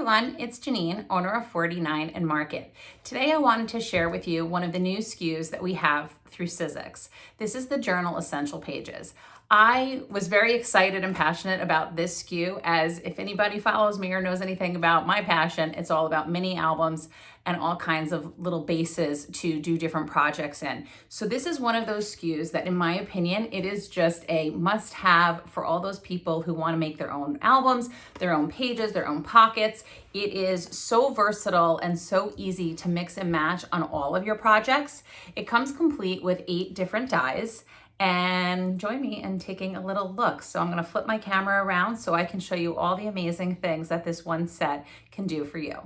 everyone, it's Janene, owner of 49 and Market. Today I wanted to share with you one of the new SKUs that we have through Sizzix. This is the Journal Essential Pages. I was very excited and passionate about this SKU, as if anybody follows me or knows anything about my passion, it's all about mini albums and all kinds of little bases to do different projects in. So this is one of those SKUs that, in my opinion, it is just a must-have for all those people who want to make their own albums, their own pages, their own pockets. It is so versatile and so easy to mix and match on all of your projects. It comes complete with 8 different dies. And join me in taking a little look. So I'm going to flip my camera around so I can show you all the amazing things that this one set can do for you.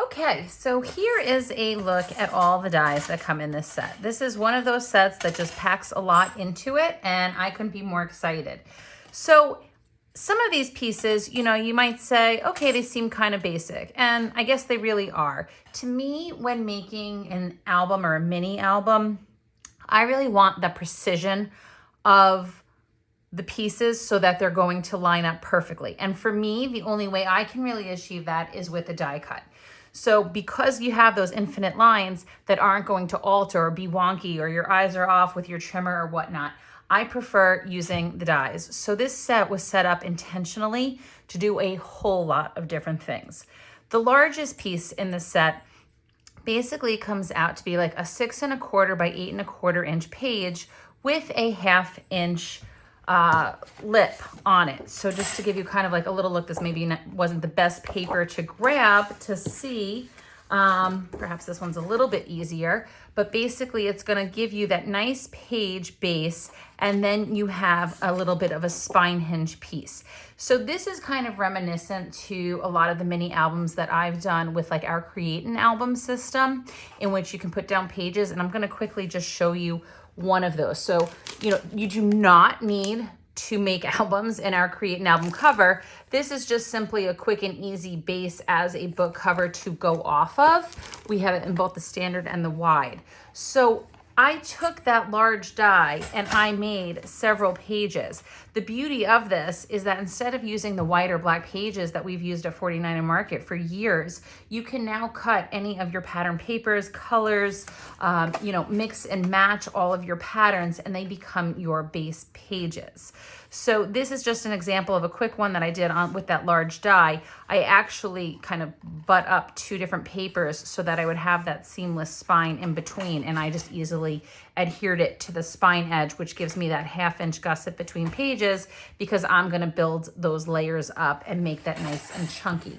Okay, so here is a look at all the dies that come in this set. This is one of those sets that just packs a lot into it, and I couldn't be more excited. So some of these pieces, you know, you might say, okay, they seem kind of basic, and I guess they really are. To me, when making an album or a mini album, I really want the precision of the pieces so that they're going to line up perfectly. And for me, the only way I can really achieve that is with a die cut. So because you have those infinite lines that aren't going to alter or be wonky, or your eyes are off with your trimmer or whatnot, I prefer using the dies. So this set was set up intentionally to do a whole lot of different things. The largest piece in the set basically comes out to be like a 6 1/4 by 8 1/4 inch page with a 1/2 inch lip on it. So just to give you kind of like a little look, this maybe wasn't the best paper to grab to see. Perhaps this one's a little bit easier, but basically it's going to give you that nice page base, and then you have a little bit of a spine hinge piece. So this is kind of reminiscent to a lot of the mini albums that I've done with like our Create an Album system, in which you can put down pages, and I'm going to quickly just show you one of those. So, you know, you do not need to make albums in our Create an Album cover. This is just simply a quick and easy base as a book cover to go off of. We have it in both the standard and the wide. So I took that large die and I made several pages. The beauty of this is that instead of using the white or black pages that we've used at 49 and Market for years, you can now cut any of your pattern papers, colors, you know, mix and match all of your patterns, and they become your base pages. So this is just an example of a quick one that I did on with that large die. I actually kind of butt up 2 different papers so that I would have that seamless spine in between, and I just easily adhered it to the spine edge, which gives me that 1/2 inch gusset between pages, because I'm going to build those layers up and make that nice and chunky.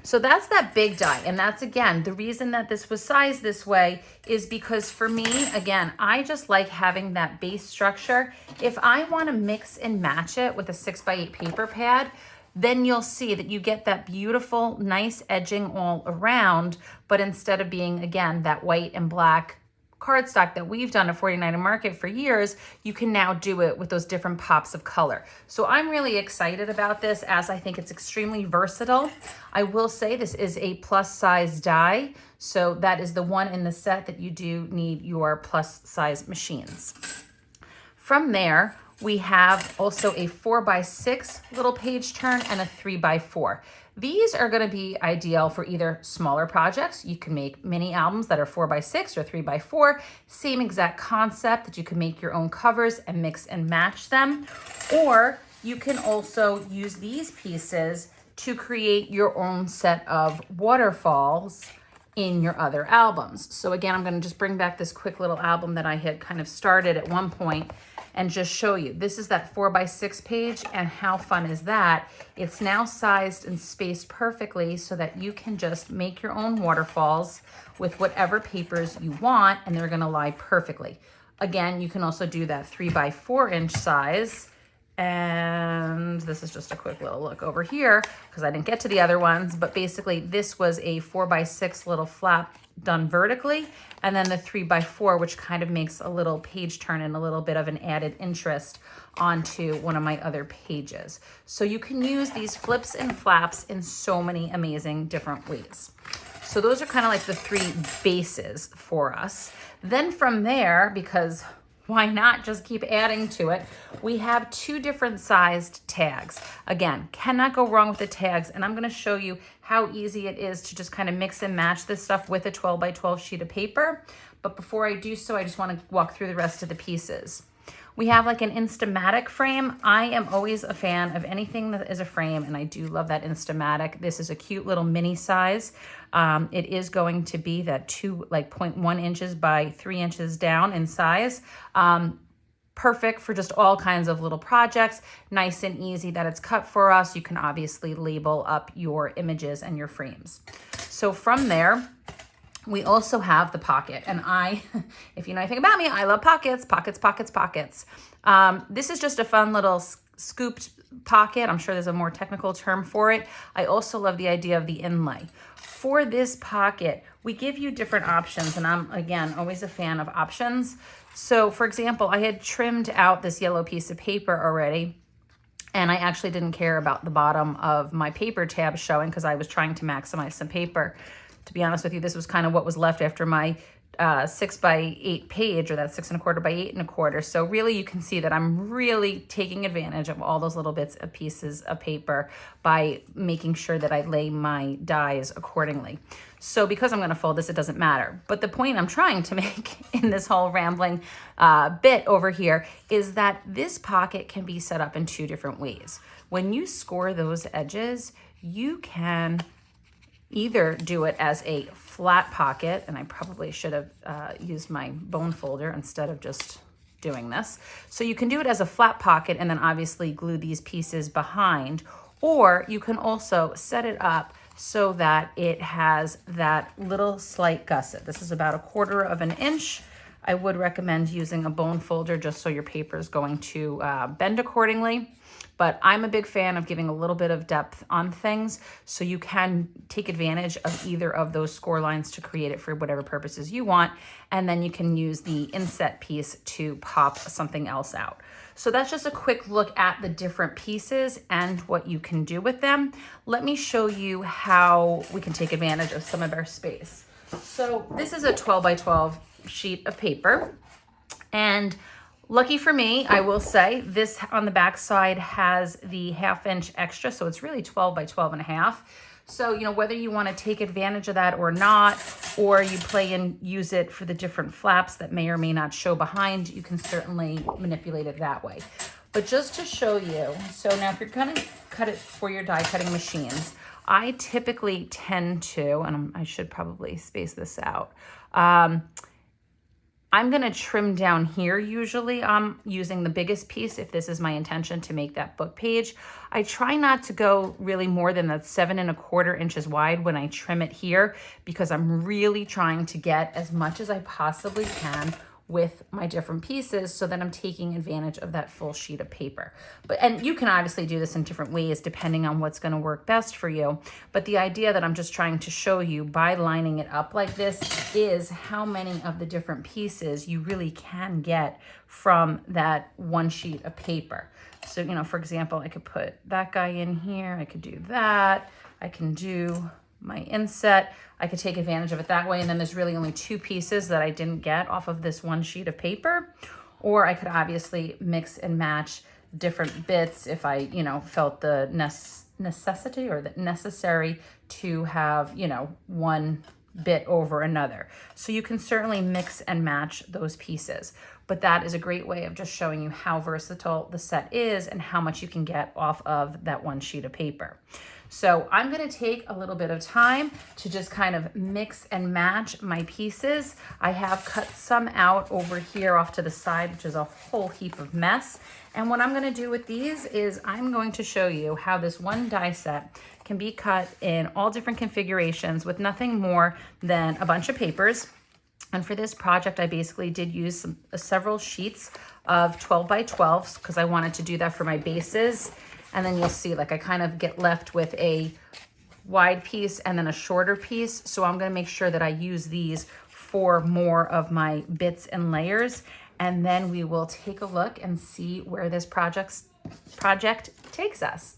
So that's that big die, and that's, again, the reason that this was sized this way is because for me, again, I just like having that base structure. If I want to mix and match it with a 6 by 8 paper pad, then you'll see that you get that beautiful, nice edging all around, but instead of being, again, that white and black cardstock that we've done at 49 and Market for years, you can now do it with those different pops of color. So I'm really excited about this, as I think it's extremely versatile. I will say this is a plus size die, so that is the one in the set that you do need your plus size machines. From there, we have also a 4 by 6 little page turn and a 3 by 4. These are going to be ideal for either smaller projects. You can make mini albums that are 4 by 6 or 3 by 4. Same exact concept, that you can make your own covers and mix and match them. Or you can also use these pieces to create your own set of waterfalls in your other albums. So again, I'm going to just bring back this quick little album that I had kind of started at one point and just show you. This is that 4 by 6 page, and how fun is that? It's now sized and spaced perfectly so that you can just make your own waterfalls with whatever papers you want, and they're gonna lie perfectly. Again, you can also do that 3 by 4 inch size. And this is just a quick little look over here, because I didn't get to the other ones, but basically this was a 4 by 6 little flap done vertically, and then the 3 by 4, which kind of makes a little page turn and a little bit of an added interest onto one of my other pages. So you can use these flips and flaps in so many amazing different ways. So those are kind of like the 3 bases for us. Then from there, because why not just keep adding to it? We have 2 different sized tags. Again, cannot go wrong with the tags, and I'm gonna show you how easy it is to just kind of mix and match this stuff with a 12 by 12 sheet of paper. But before I do so, I just wanna walk through the rest of the pieces. We have like an Instamatic frame. I am always a fan of anything that is a frame, and I do love that Instamatic. This is a cute little mini size. It is going to be that 0.1 inches by 3 inches down in size. Perfect for just all kinds of little projects. Nice and easy that it's cut for us. You can obviously label up your images and your frames. So from there, we also have the pocket, and if you know anything about me, I love pockets, pockets, pockets, pockets. This is just a fun little scooped pocket. I'm sure there's a more technical term for it. I also love the idea of the inlay. For this pocket, we give you different options, and I'm, again, always a fan of options. So for example, I had trimmed out this yellow piece of paper already, and I actually didn't care about the bottom of my paper tab showing because I was trying to maximize some paper. To be honest with you, this was kind of what was left after my 6 by 8 page, or that 6 1/4 by 8 1/4. So really you can see that I'm really taking advantage of all those little bits of pieces of paper by making sure that I lay my dies accordingly. So because I'm going to fold this, it doesn't matter. But the point I'm trying to make in this whole rambling bit over here is that this pocket can be set up in 2 different ways. When you score those edges, you can either do it as a flat pocket, and I probably should have used my bone folder instead of just doing this. So you can do it as a flat pocket and then obviously glue these pieces behind, or you can also set it up so that it has that little slight gusset. This is about 1/4 inch. I would recommend using a bone folder just so your paper is going to bend accordingly. But I'm a big fan of giving a little bit of depth on things, so you can take advantage of either of those score lines to create it for whatever purposes you want, and then you can use the inset piece to pop something else out. So that's just a quick look at the different pieces and what you can do with them. Let me show you how we can take advantage of some of our space. So this is a 12 by 12 sheet of paper, and lucky for me, I will say, this on the back side has the 1/2 inch extra, so it's really 12 by 12 1/2. So, you know, whether you want to take advantage of that or not, or you play and use it for the different flaps that may or may not show behind, you can certainly manipulate it that way. But just to show you, so now if you're going to cut it for your die cutting machines, I typically tend to, and I should probably space this out, I'm going to trim down here. Usually I'm using the biggest piece if this is my intention to make that book page. I try not to go really more than that 7 1/4 inches wide when I trim it here, because I'm really trying to get as much as I possibly can with my different pieces so that I'm taking advantage of that full sheet of paper. And you can obviously do this in different ways depending on what's going to work best for you. But the idea that I'm just trying to show you by lining it up like this is how many of the different pieces you really can get from that one sheet of paper. So, you know, for example, I could put that guy in here. I could do that. I can do my inset. I could take advantage of it that way, and then there's really only 2 pieces that I didn't get off of this one sheet of paper. Or I could obviously mix and match different bits if I, you know, felt the necessity or the necessary to have, you know, one bit over another. So you can certainly mix and match those pieces. But that is a great way of just showing you how versatile the set is and how much you can get off of that one sheet of paper. So I'm going to take a little bit of time to just kind of mix and match my pieces. I have cut some out over here off to the side, which is a whole heap of mess. And what I'm going to do with these is I'm going to show you how this one die set can be cut in all different configurations with nothing more than a bunch of papers. And for this project, I basically did use several sheets of 12 by 12s because I wanted to do that for my bases. And then you'll see, like, I kind of get left with a wide piece and then a shorter piece. So I'm going to make sure that I use these for more of my bits and layers. And then we will take a look and see where this project takes us.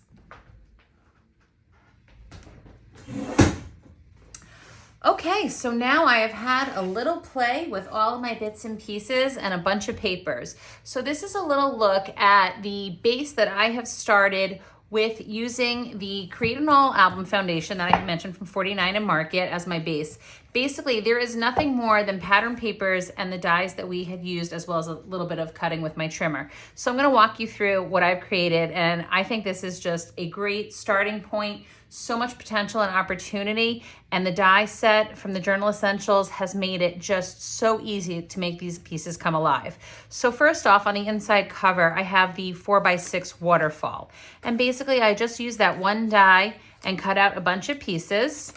Okay, so now I have had a little play with all of my bits and pieces and a bunch of papers. So this is a little look at the base that I have started with using the Create and All album foundation that I mentioned from 49 and Market as my base. Basically, there is nothing more than pattern papers and the dies that we had used, as well as a little bit of cutting with my trimmer. So I'm gonna walk you through what I've created, and I think this is just a great starting point. So much potential and opportunity, and the die set from the Journal Essentials has made it just so easy to make these pieces come alive. So first off, on the inside cover, I have the 4x6 waterfall. And basically I just used that one die and cut out a bunch of pieces.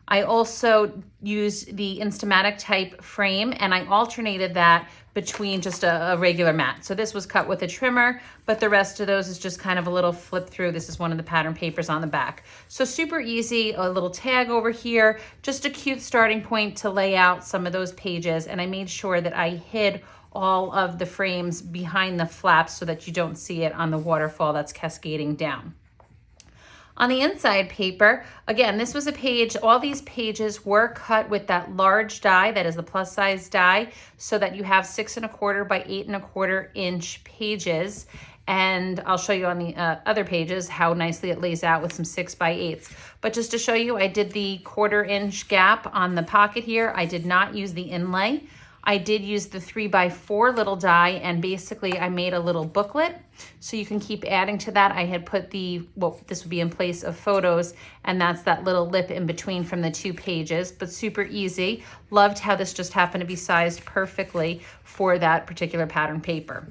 I also used the Instamatic type frame, and I alternated that between just a regular mat. So this was cut with a trimmer, but the rest of those is just kind of a little flip through. This is one of the pattern papers on the back. So super easy, a little tag over here, just a cute starting point to lay out some of those pages. And I made sure that I hid all of the frames behind the flaps so that you don't see it on the waterfall that's cascading down. On the inside paper, again, this was a page, all these pages were cut with that large die, that is the plus size die, so that you have 6 1/4 by 8 1/4 inch pages. And I'll show you on the other pages how nicely it lays out with some 6 by 8s. But just to show you, I did the 1/4 inch gap on the pocket here. I did not use the inlay. I did use the 3 by 4 little die, and basically I made a little booklet so you can keep adding to that. I had put the, well, this would be in place of photos, and that's that little lip in between from the 2 pages, but super easy. Loved how this just happened to be sized perfectly for that particular pattern paper.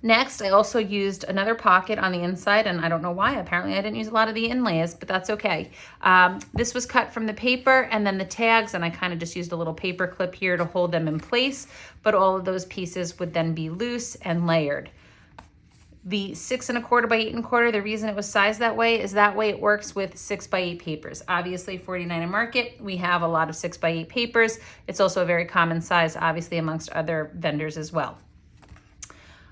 Next, I also used another pocket on the inside, and I don't know why. Apparently I didn't use a lot of the inlays, but that's okay. This was cut from the paper, and then the tags, and I kind of just used a little paper clip here to hold them in place, but all of those pieces would then be loose and layered. The 6 1/4 by 8 1/4, the reason it was sized that way is that way it works with 6 by 8 papers. Obviously 49 and Market, we have a lot of 6 by 8 papers. It's also a very common size, obviously, amongst other vendors as well.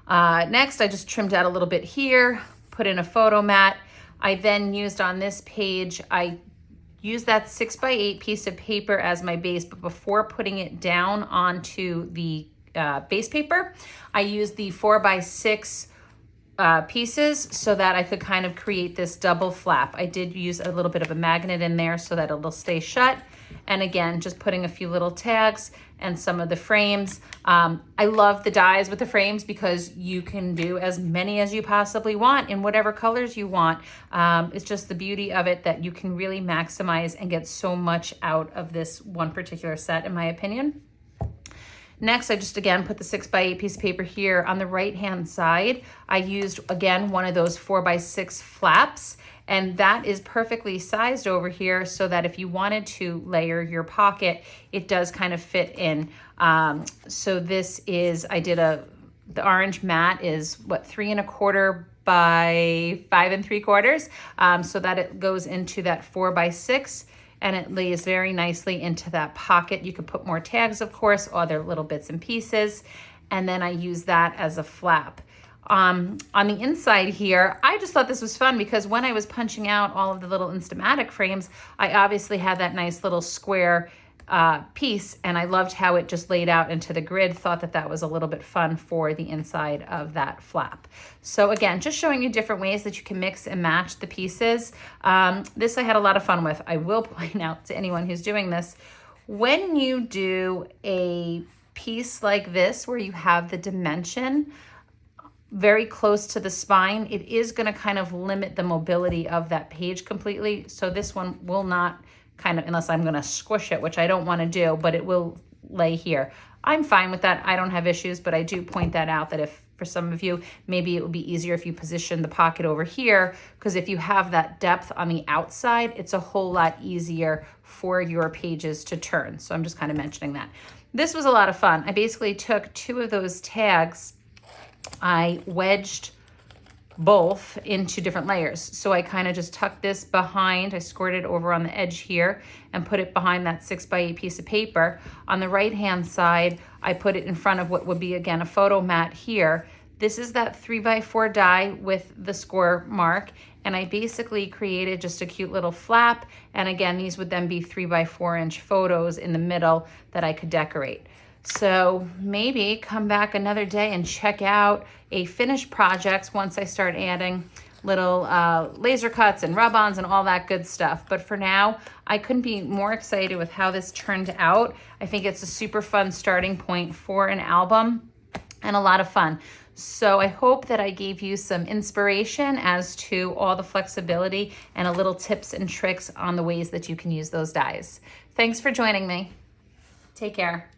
Next, I just trimmed out a little bit here, put in a photo mat. I then used on this page, I used that 6 by 8 piece of paper as my base, but before putting it down onto the base paper, I used the 4 by 6 pieces so that I could kind of create this double flap. I did use a little bit of a magnet in there so that it'll stay shut. And again, just putting a few little tags and some of the frames. I love the dies with the frames because you can do as many as you possibly want in whatever colors you want. It's just the beauty of it that you can really maximize and get so much out of this one particular set, in my opinion. Next, I just, again, put the 6 by 8 piece of paper here. On the right-hand side, I used, again, one of those 4 by 6 flaps, and that is perfectly sized over here so that if you wanted to layer your pocket, it does kind of fit in. So this is, the orange mat is, what, 3 1/4 by 5 3/4, so that it goes into that 4 by 6. And it lays very nicely into that pocket. You could put more tags, of course, other little bits and pieces. And then I use that as a flap. On the inside here, I just thought this was fun because when I was punching out all of the little Instamatic frames, I obviously had that nice little square piece, and I loved how it just laid out into the grid. Thought that that was a little bit fun for the inside of that flap. So again, just showing you different ways that you can mix and match the pieces. This I had a lot of fun with. I will point out to anyone who's doing this, when you do a piece like this where you have the dimension very close to the spine, it is going to kind of limit the mobility of that page completely. So this one will not kind of, unless I'm going to squish it, which I don't want to do, but it will lay here. I'm fine with that. I don't have issues, but I do point that out that if for some of you, maybe it would be easier if you position the pocket over here, because if you have that depth on the outside, it's a whole lot easier for your pages to turn. So I'm just kind of mentioning that. This was a lot of fun. I basically took 2 of those tags, I wedged both into different layers. So I kind of just tucked this behind, I squirted it over on the edge here and put it behind that 6 by 8 piece of paper. On the right hand side, I put it in front of what would be, again, a photo mat here. This is that 3 by 4 die with the score mark, and I basically created just a cute little flap. And again, these would then be 3x4-inch photos in the middle that I could decorate. So maybe come back another day and check out a finished project once I start adding little laser cuts and rub-ons and all that good stuff. But for now, I couldn't be more excited with how this turned out. I think it's a super fun starting point for an album and a lot of fun. So I hope that I gave you some inspiration as to all the flexibility and a little tips and tricks on the ways that you can use those dies. Thanks for joining me. Take care.